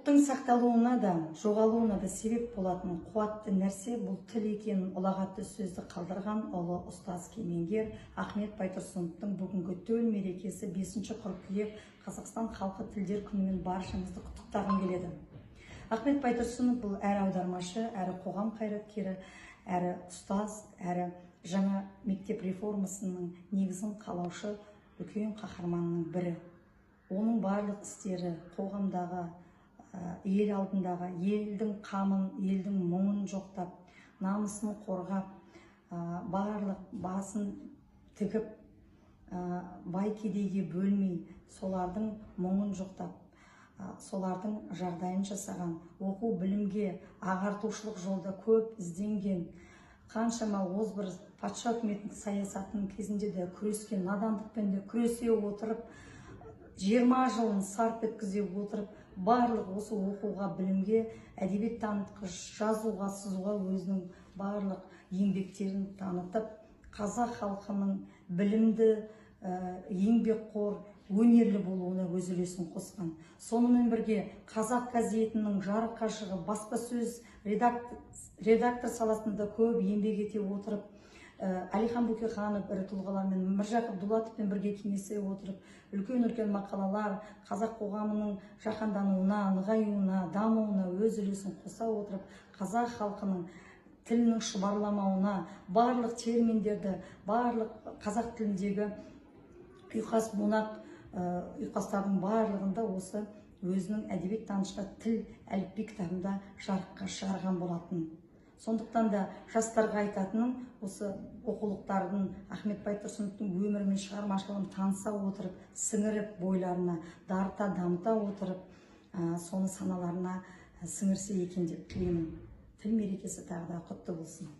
Ұлттың сақталуына да, жоғалуына да себеп болатын қуатты нәрсе бұл тіл екенін ұлағатты сөзді қалдырған ұлы ұстаз кемеңгер Ахмет Байтұрсыновтың бүгінгі төл мерекесі 5 қыркүйек Қазақстан халқы тілдер күнімен баршамызды құттықтағым келеді. Ахмет Байтұрсынов бұл әрі аудармашы, әрі қоғам қайраткері, әрі ұстаз, әрі жаңа мектеп реформасының негізін қалаушы үлкен қаһарманның бірі. Оның барлық істері қоғамдағы, ел алдындағы, елдің қамын, елдің мұңын жоқтап, намысын қорғап, барлық басын тігіп, бай кедейге бөлмей, солардың мұңын жоқтап, солардың жағдайын жасаған, оқу білімге ағартушылық жолда көп ізденген, қаншама озбыр патша үкіметінің саясатының кезінде де күрескен, надандықпен де күресе отырып, 20 жылын сарп еткізе отырып, барлық осы оқуға, білімге, әдебиет танытқыш, жазуға, сызуға өзінің барлық еңбектерін танытып, қазақ халқының білімді, еңбекқор, өнерлі болуына өз үлесін қосқан. Сонымен бірге қазақ газетінің жарыққа шығып, баспасөз редактор саласында көп еңбек ете отырып, Әлихан Бөкейханов ірі тұлғалармен, Міржақып Дулатовпен бірге кеңесе отырып, үлкен-үлкен мақалалар қазақ қоғамының жаһандануына, нығаюына, дамуына өз үлесін қоса отырып, қазақ халқының тілінің шұбарламауына, барлық терминдерді, барлық қазақ тіліндегі ұйқас бунақ ұйқастардың барлығында осы өзінің әдебиет танышқа тіл әліпби кітабында жарыққа шығарған болатын. Сондықтан да жастарға айтатыным, осы оқулықтардың Ахмет Байтұрсыновтың өмірі мен шығармашылығын таныса отырып, сіңіріп, бойларына дарыта, дамыта отырып, соны саналарына сіңірсе екен деп тілеймін. Тіл мерекесі тағы да құтты болсын.